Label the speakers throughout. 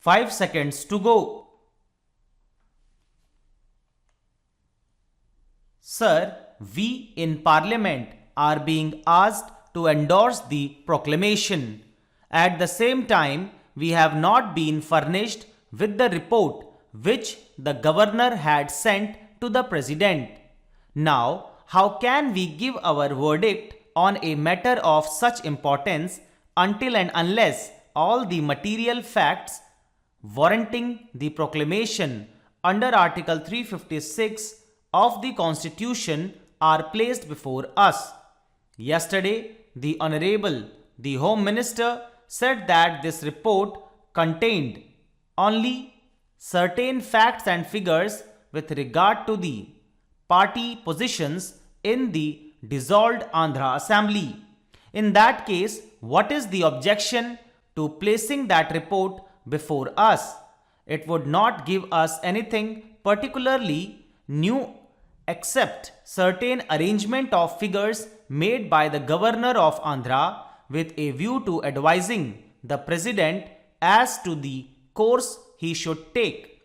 Speaker 1: 5 seconds to go. Sir, we in Parliament are being asked to endorse the proclamation. At the same time, we have not been furnished with the report which the Governor had sent to the President. Now, how can we give our verdict on a matter of such importance until and unless all the material facts warranting the proclamation under Article 356 of the Constitution are placed before us? Yesterday, the Honorable, the Home Minister, said that this report contained only certain facts and figures with regard to the party positions in the dissolved Andhra Assembly. In that case, what is the objection to placing that report before us? It would not give us anything particularly new except certain arrangement of figures made by the Governor of Andhra with a view to advising the President as to the course he should take.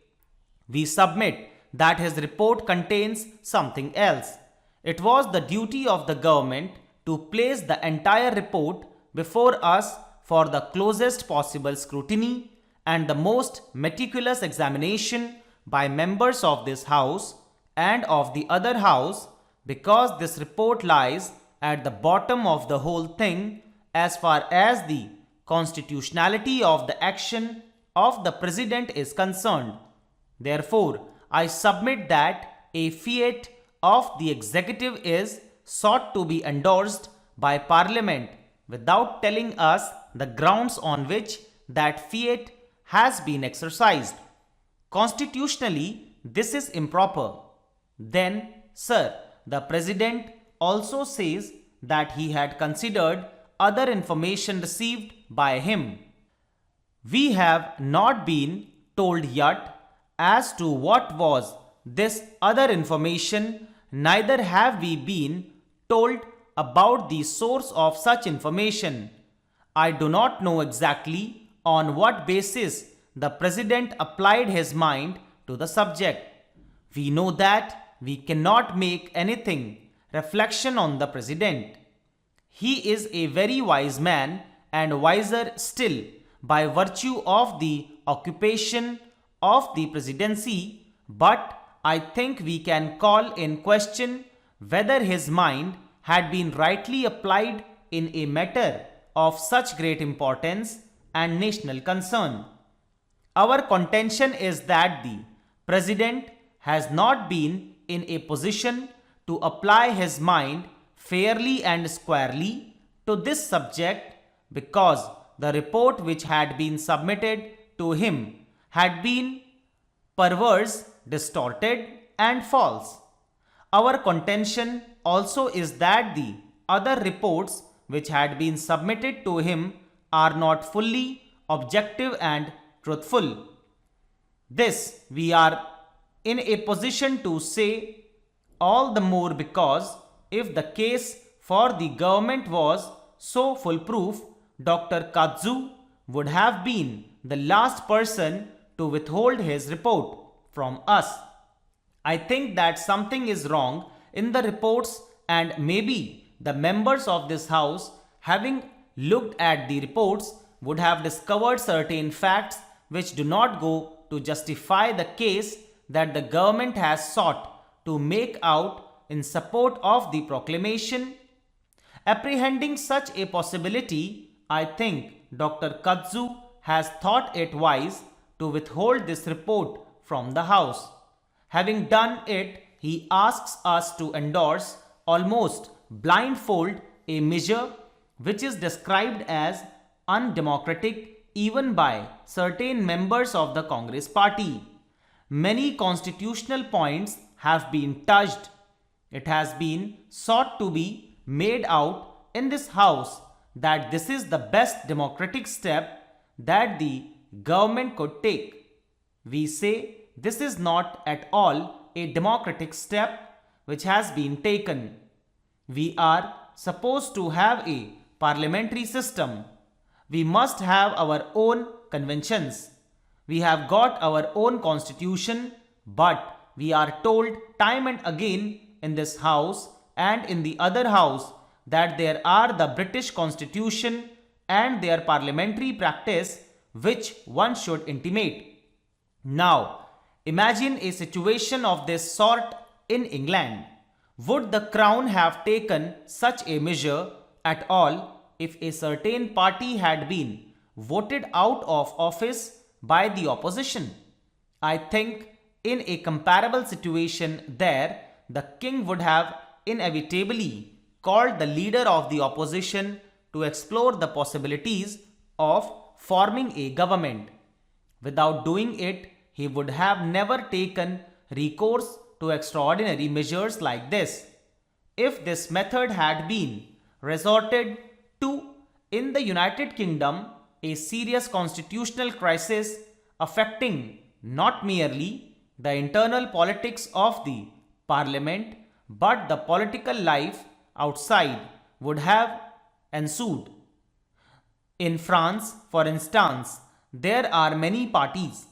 Speaker 1: We submit that his report contains something else. It was the duty of the government to place the entire report before us for the closest possible scrutiny and the most meticulous examination by members of this House and of the other House, because this report lies at the bottom of the whole thing as far as the constitutionality of the action of the President is concerned. Therefore, I submit that a fiat of the executive is sought to be endorsed by Parliament without telling us the grounds on which that fiat has been exercised. Constitutionally, this is improper. Then, sir, the President also says that he had considered other information received by him. We have not been told yet as to what was this other information, neither have we been told about the source of such information. I do not know exactly on what basis the President applied his mind to the subject. We know that we cannot make anything reflection on the President. He is a very wise man and wiser still by virtue of the occupation of the presidency, but I think we can call in question whether his mind had been rightly applied in a matter of such great importance and national concern. Our contention is that the President has not been in a position to apply his mind fairly and squarely to this subject because the report which had been submitted to him had been perverse, distorted, and false. Our contention also is that the other reports which had been submitted to him are not fully objective and truthful. This we are in a position to say all the more because if the case for the government was so foolproof, Dr. Kadzu would have been the last person to withhold his report from us. I think that something is wrong in the reports, and maybe the members of this House, having looked at the reports, would have discovered certain facts which do not go to justify the case that the government has sought to make out in support of the proclamation. Apprehending such a possibility, I think Dr. Kadzu has thought it wise to withhold this report from the House. Having done it, he asks us to endorse almost blindfold a measure which is described as undemocratic even by certain members of the Congress party. Many constitutional points have been touched. It has been sought to be made out in this House that this is the best democratic step that the government could take. We say this is not at all a democratic step which has been taken. We are supposed to have a parliamentary system. We must have our own conventions. We have got our own constitution, but we are told time and again in this house and in the other house that there are the British Constitution and their parliamentary practice which one should intimate. Now, imagine a situation of this sort in England. Would the Crown have taken such a measure at all if a certain party had been voted out of office by the opposition? I think in a comparable situation there, the king would have inevitably called the leader of the opposition to explore the possibilities of forming a government. Without doing it, he would have never taken recourse to extraordinary measures like this. If this method had been resorted to in the United Kingdom, a serious constitutional crisis affecting not merely the internal politics of the Parliament but the political life outside would have ensued. In France, for instance, there are many parties.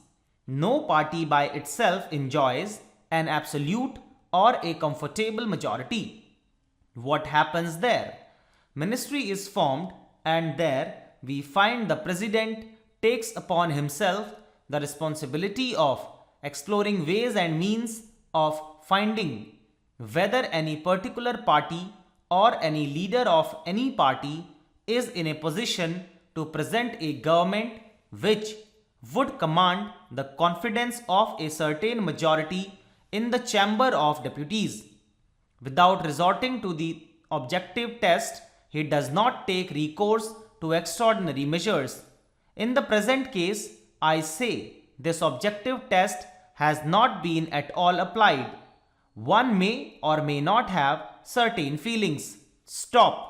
Speaker 1: No party by itself enjoys an absolute or a comfortable majority. What happens there? Ministry is formed, and there we find the president takes upon himself the responsibility of exploring ways and means of finding whether any particular party or any leader of any party is in a position to present a government which would command the confidence of a certain majority in the Chamber of Deputies. Without resorting to the objective test, he does not take recourse to extraordinary measures. In the present case, I say, this objective test has not been at all applied. One may or may not have certain feelings. Stop.